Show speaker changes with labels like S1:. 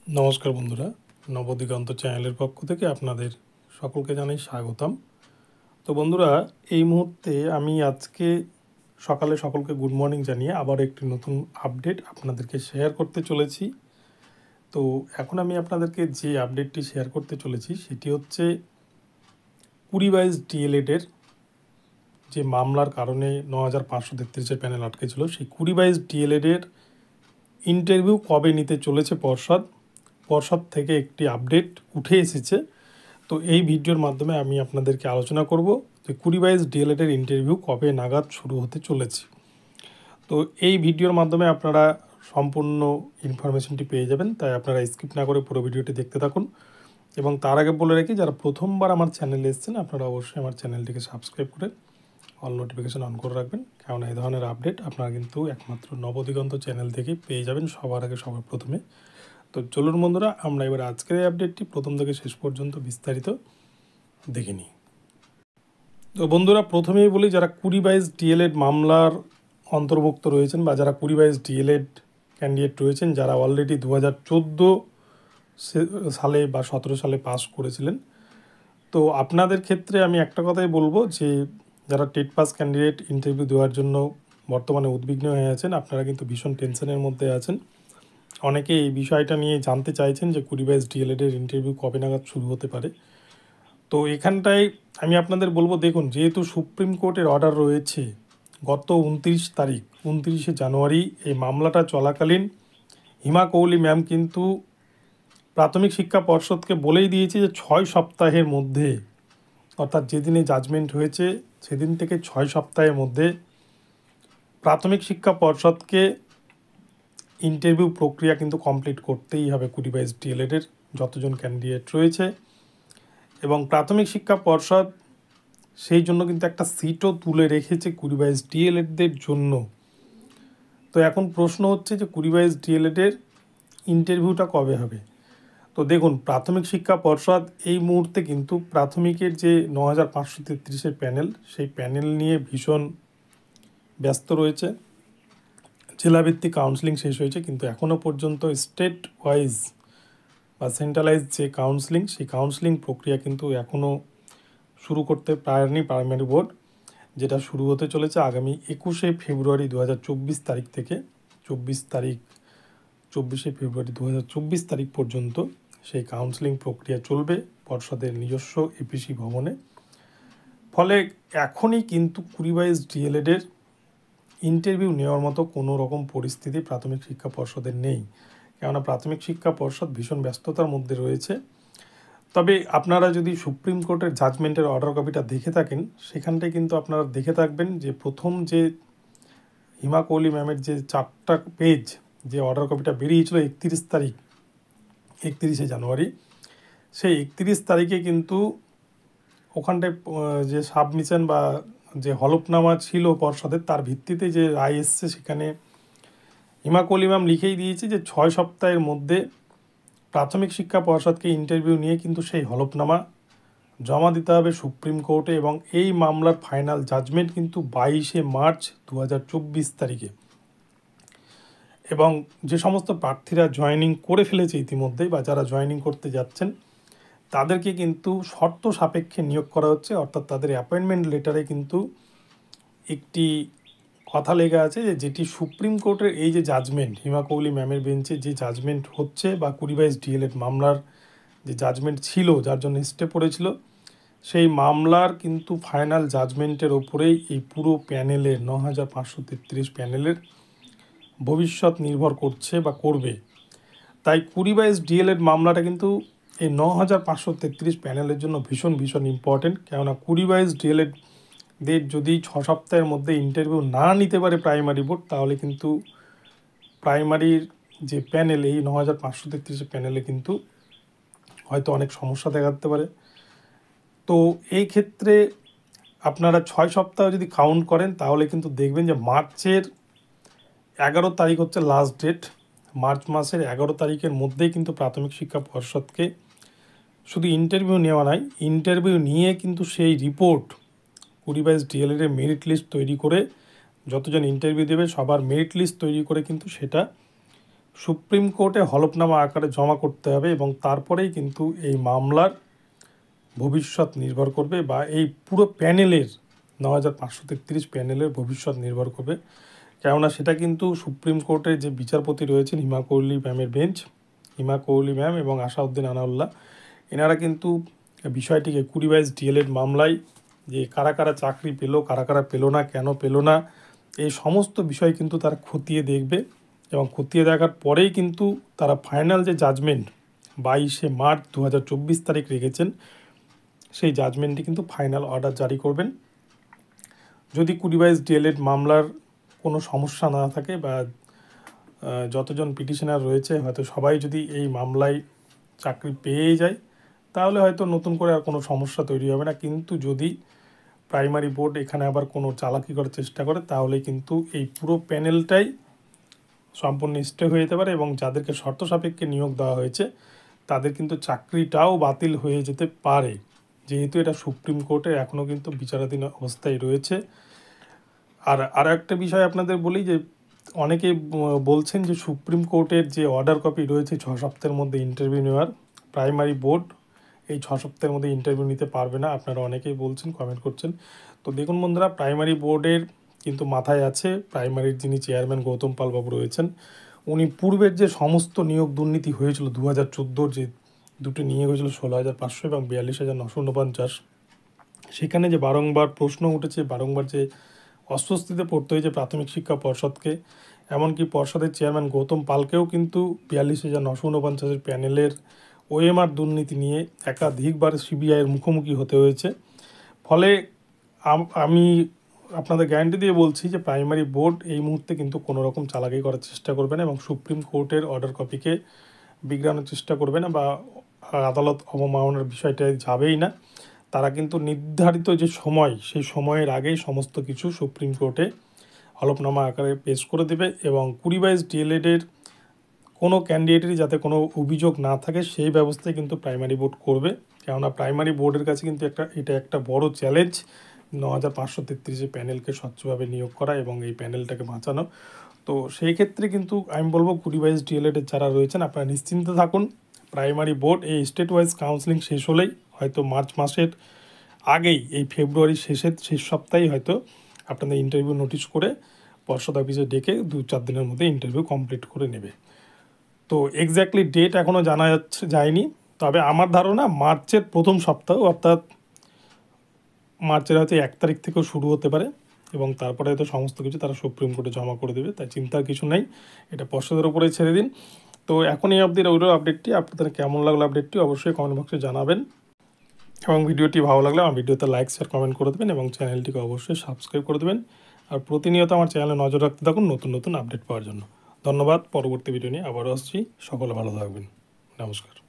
S1: নমস্কার বন্ধুরা, নবদিগন্ত চ্যানেলের পক্ষ থেকে আপনাদের সকলকে জানাই স্বাগতম। তো বন্ধুরা, এই মুহূর্তে আমি আজকে সকালে সকলকে গুড মর্নিং জানিয়ে আবার একটি নতুন আপডেট আপনাদেরকে শেয়ার করতে চলেছি। তো এখন আমি আপনাদেরকে যে আপডেটটি শেয়ার করতে চলেছি সেটি হচ্ছে 2022 ডিএলএডের যে মামলার কারণে 9533-এর প্যানেল আটকে ছিল, সেই 2022 ডিএলএডের ইন্টারভিউ কবে নিতে চলেছে পর্ষদ থেকে একটি আপডেট উঠে এসেছে। তো এই ভিডিওর মাধ্যমে আমি আপনাদেরকে আলোচনা করব যে 2022 ডিএলএডের ইন্টারভিউ কবে নাগাদ শুরু হতে চলেছে। তো এই ভিডিওর মাধ্যমে আপনারা সম্পূর্ণ ইনফরমেশনটি পেয়ে যাবেন, তাই আপনারা স্কিপ না করে পুরো ভিডিওটি দেখতে থাকুন। এবং তার আগে বলে রাখি, যারা প্রথমবার আমার চ্যানেলে এসেছেন আপনারা অবশ্যই আমার চ্যানেলটিকে সাবস্ক্রাইব করে অল নোটিফিকেশান অন করে রাখবেন, কারণ এই ধরনের আপডেট আপনারা কিন্তু একমাত্র নবদিগন্ত চ্যানেল থেকেই পেয়ে যাবেন সবার আগে, সবার প্রথমে। তো চলুন বন্ধুরা, আমরা এবার আজকের এই আপডেটটি প্রথম থেকে শেষ পর্যন্ত বিস্তারিত দেখে নিই। তো বন্ধুরা, প্রথমেই বলি, যারা 2022 ডিএলএড মামলার অন্তর্ভুক্ত রয়েছেন বা যারা 2022 ডিএলএড ক্যান্ডিডেট রয়েছেন, যারা অলরেডি 2014 সালে বা 17 সালে পাস করেছিলেন, তো আপনাদের ক্ষেত্রে আমি একটা কথাই বলবো যে যারা টেট পাস ক্যান্ডিডেট ইন্টারভিউ দেওয়ার জন্য বর্তমানে উদ্বিগ্ন হয়ে আছেন, আপনারা কিন্তু ভীষণ টেনশনের মধ্যে আছেন। অনেকে এই বিষয়টা নিয়ে জানতে চাইছেন যে 2022 ডিএলএডের ইন্টারভিউ কবে নাগাদ শুরু হতে পারে। তো এখানটায় আমি আপনাদের বলবো, দেখুন, যেহেতু সুপ্রিম কোর্টের অর্ডার রয়েছে, গত 29শে জানুয়ারি এই মামলাটা চলাকালীন হিমা কৌলি ম্যাম কিন্তু প্রাথমিক শিক্ষা পর্ষদকে বলেই দিয়েছে যে 6 সপ্তাহের মধ্যে, অর্থাৎ যেদিনে জাজমেন্ট হয়েছে সেদিন থেকে 6 সপ্তাহের মধ্যে প্রাথমিক শিক্ষা পর্ষদকে ইন্টারভিউ প্রক্রিয়া কিন্তু কমপ্লিট করতেই হবে 2022 ডিএলএডের যতজন ক্যান্ডিডেট রয়েছে। এবং প্রাথমিক শিক্ষা পর্ষদ সেই জন্য কিন্তু একটা সিটও তুলে রেখেছে 2022 ডিএলএডদের জন্য। তো এখন প্রশ্ন হচ্ছে যে 2022 ডিএলএডের ইন্টারভিউটা কবে হবে। তো দেখুন, প্রাথমিক শিক্ষা পর্ষদ এই মুহূর্তে কিন্তু প্রাথমিকের যে 9533-এর প্যানেল, সেই প্যানেল নিয়ে ভীষণ ব্যস্ত রয়েছে। জেলাভিত্তিক কাউন্সিলিং শেষ হয়েছে, কিন্তু এখনও পর্যন্ত স্টেট ওয়াইজ বা সেন্ট্রালাইজ যে কাউন্সিলিং, সেই কাউন্সিলিং প্রক্রিয়া কিন্তু এখনও শুরু করতে পারেনি প্রাইমারি বোর্ড, যেটা শুরু হতে চলেছে আগামী 21শে ফেব্রুয়ারি 2024 তারিখ থেকে 24শে ফেব্রুয়ারি 2024 তারিখ পর্যন্ত সেই কাউন্সিলিং প্রক্রিয়া চলবে পর্ষদের নিজস্ব এপিসি ভবনে। ফলে এখনই কিন্তু 2022 ডিএলএডের ইন্টারভিউ নেওয়ার মতো কোনো রকম পরিস্থিতি প্রাথমিক শিক্ষা পর্ষদের নেই, কেননা প্রাথমিক শিক্ষা পর্ষদ ভীষণ ব্যস্ততার মধ্যে রয়েছে। তবে আপনারা যদি সুপ্রিম কোর্টের জাজমেন্টের অর্ডার কপিটা দেখে থাকেন, সেখানটায় কিন্তু আপনারা দেখে থাকবেন যে প্রথম যে হিমা কৌলি ম্যামের যে 4টা পেজ যে অর্ডার কপিটা বেরিয়েছিল 31শে জানুয়ারি, সেই 31 তারিখে কিন্তু ওখানটায় যে সাবমিশন বা যে হলফনামা ছিল পর্ষদের, তার ভিত্তিতে যে রায় এসছে, সেখানে হিমা কৌলি ম্যাম লিখেই দিয়েছে যে 6 সপ্তাহের মধ্যে প্রাথমিক শিক্ষা পর্ষদকে ইন্টারভিউ নিয়ে কিন্তু সেই হলফনামা জমা দিতে হবে সুপ্রিম কোর্টে। এবং এই মামলার ফাইনাল জাজমেন্ট কিন্তু 22শে মার্চ 2024 তারিখে। এবং যে সমস্ত প্রার্থীরা জয়েনিং করে ফেলেছে ইতিমধ্যেই বা যারা জয়েনিং করতে যাচ্ছেন, তাদেরকে কিন্তু শর্ত সাপেক্ষে নিয়োগ করা হচ্ছে, অর্থাৎ তাদের অ্যাপয়েন্টমেন্ট লেটারে কিন্তু একটি কথা লেখা আছে যে যেটি সুপ্রিম কোর্টের এই যে জাজমেন্ট, হিমা কৌলি ম্যামের বেঞ্চে যে জাজমেন্ট হচ্ছে বা 2022 ডিএলএড মামলার যে জাজমেন্ট ছিল, যার জন্য স্টে পড়েছিল, সেই মামলার কিন্তু ফাইনাল জাজমেন্টের ওপরেই এই পুরো প্যানেলের 9533 প্যানেলের ভবিষ্যৎ নির্ভর করছে বা করবে। তাই 2022 ডিএলএড মামলাটা কিন্তু এই 9533 প্যানেলের জন্য ভীষণ ভীষণ ইম্পর্টেন্ট, কেননা 2022 ডিএলএডদের যদি 6 সপ্তাহের মধ্যে ইন্টারভিউ না নিতে পারে প্রাইমারি বোর্ড, তাহলে কিন্তু প্রাইমারির যে প্যানেল, এই 9533 প্যানেলে কিন্তু হয়তো অনেক সমস্যা দেখা দিতে পারে। তো এই ক্ষেত্রে আপনারা 6 সপ্তাহ যদি কাউন্ট করেন, তাহলে কিন্তু দেখবেন যে মার্চের 11 তারিখ হচ্ছে লাস্ট ডেট। মার্চ মাসের 11 তারিখের মধ্যেই কিন্তু প্রাথমিক শিক্ষা পর্ষদকে শুধু ইন্টারভিউ নেওয়া নয়, ইন্টারভিউ নিয়ে কিন্তু সেই রিপোর্ট 2022 ডিএলএডের মেরিট লিস্ট তৈরি করে, যতজন ইন্টারভিউ দেবে সবার মেরিট লিস্ট তৈরি করে কিন্তু সেটা সুপ্রিম কোর্টে হলফনামা আকারে জমা করতে হবে এবং তারপরেই কিন্তু এই মামলার ভবিষ্যৎ নির্ভর করবে, বা এই পুরো প্যানেলের ৯,৫৩৩ প্যানেলের ভবিষ্যৎ নির্ভর করবে। কেননা সেটা কিন্তু সুপ্রিম কোর্টের যে বিচারপতি রয়েছেন হিমা কোহলি ম্যামের বেঞ্চ, হিমা কোহলি ম্যাম এবং আসাউদ্দিন আনাউল্লাহ, এনারা কিন্তু বিষয়টিকে 20/22 ডিএলএড মামলায় যে কারা কারা চাকরি পেলো, কারা কারা পেলো না, কেন পেলো না, এই সমস্ত বিষয় কিন্তু তারা খতিয়ে দেখবে এবং খতিয়ে দেখার পরেই কিন্তু তারা ফাইনাল যে জাজমেন্ট 22শে মার্চ 2024 তারিখ রেখেছেন, সেই জাজমেন্টে কিন্তু ফাইনাল অর্ডার জারি করবেন। যদি 20/22 ডিএলএড মামলার কোনো সমস্যা না থাকে বা যতজন পিটিশনার রয়েছে হয়তো সবাই যদি এই মামলায় চাকরি পেয়ে যায়, তাহলে হয়তো নতুন করে আর কোনো সমস্যা তৈরি হবে না। কিন্তু যদি প্রাইমারি বোর্ড এখানে আবার কোনো চালাকি করার চেষ্টা করে, তাহলে কিন্তু এই পুরো প্যানেলটাই সম্পূর্ণ স্টে হয়ে যেতে পারে এবং যাদেরকে শর্ত সাপেক্ষে নিয়োগ দেওয়া হয়েছে তাদের কিন্তু চাকরিটাও বাতিল হয়ে যেতে পারে, যেহেতু এটা সুপ্রিম কোর্টে এখনও কিন্তু বিচারাধীন অবস্থায় রয়েছে। আর একটা বিষয় আপনাদের বলি যে অনেকে বলছেন যে সুপ্রিম কোর্টের যে অর্ডার কপি রয়েছে 6 সপ্তাহের মধ্যে ইন্টারভিউ নেওয়ার, প্রাইমারি বোর্ড এই 6 সপ্তাহের মধ্যে ইন্টারভিউ নিতে পারবে না, আপনারা অনেকেই বলছেন, কমেন্ট করছেন। তো দেখুন বন্ধুরা, প্রাইমারি বোর্ডের কিন্তু মাথায় আছে প্রাইমারির যিনি চেয়ারম্যান গৌতম পাল বাবু রয়েছেন, উনি পূর্বের যে সমস্ত নিয়োগ দুর্নীতি হয়েছিল 2014 যে দুটো নিয়োগ হয়েছিল 16,500 এবং 42,949, সেখানে যে বারংবার প্রশ্ন উঠেছে, বারংবার যে অস্বস্তিতে পড়তে হয়েছে প্রাথমিক শিক্ষা পর্ষদকে, এমনকি পর্ষদের চেয়ারম্যান গৌতম পালকেও কিন্তু 42,949 প্যানেলের ওএমআর দুর্নীতি নিয়ে একাধিকবার সিবিআইয়ের মুখোমুখি হতে হয়েছে। ফলে আমি আপনাদের গ্যারান্টি দিয়ে বলছি যে প্রাইমারি বোর্ড এই মুহূর্তে কিন্তু কোনো রকম চালাকি করার চেষ্টা করবে না এবং সুপ্রিম কোর্টের অর্ডার কপিকে বিগড়ানোর চেষ্টা করবে না বা আদালত অবমাননার বিষয়টা যাবেই না। তারা কিন্তু নির্ধারিত যে সময়, সেই সময়ের আগেই সমস্ত কিছু সুপ্রিম কোর্টে হলফনামা আকারে পেশ করে দেবে এবং 20/22 ডিএলএডের কোনো ক্যান্ডিডেটেরই যাতে কোনো অভিযোগ না থাকে সেই ব্যবস্থায় কিন্তু প্রাইমারি বোর্ড করবে। কেননা প্রাইমারি বোর্ডের কাছে কিন্তু এটা একটা বড় চ্যালেঞ্জ 9,533 প্যানেলকে স্বচ্ছভাবে নিয়োগ করা এবং এই প্যানেলটাকে বাঁচানো। তো সেই ক্ষেত্রে কিন্তু আমি বলবো 20/22 ডিএলএডের যারা রয়েছেন আপনারা নিশ্চিন্তে থাকুন। প্রাইমারি বোর্ড এই স্টেট ওয়াইজ কাউন্সেলিং শেষ হলেই হয়তো মার্চ মাসের আগেই, এই ফেব্রুয়ারির শেষ সপ্তাহেই হয়তো আপনাদের ইন্টারভিউ নোটিশ করে পর্ষদ অফিসে ডেকে 2-4 দিনের মধ্যে ইন্টারভিউ কমপ্লিট করে নেবে। তো এক্স্যাক্টলি ডেট এখনও জানা যায়নি, তবে আমার ধারণা মার্চের প্রথম সপ্তাহ, অর্থাৎ মার্চের হয়তো 1 তারিখ থেকেও শুরু হতে পারে এবং তারপরে হয়তো সমস্ত কিছু তারা সুপ্রিম কোর্টে জমা করে দেবে। তাই চিন্তার কিছু নেই, এটা পর্ষদের উপরেই ছেড়ে দিন। তো এখন এই অবধি রইল আপডেটটি। আপনাদের কেমন লাগলো আপডেটটি অবশ্যই কমেন্ট বক্সে জানাবেন এবং ভিডিওটি ভালো লাগলে আমার ভিডিওতে লাইক শেয়ার কমেন্ট করে দেবেন এবং চ্যানেলটিকে অবশ্যই সাবস্ক্রাইব করে দেবেন। আর প্রতিনিয়ত আমার চ্যানেলে নজর রাখতে থাকুন নতুন নতুন আপডেট পাওয়ার জন্য। ধন্যবাদ। পরবর্তী ভিডিও নিয়ে আবারও আসছি। সকলে ভালো থাকবেন। নমস্কার।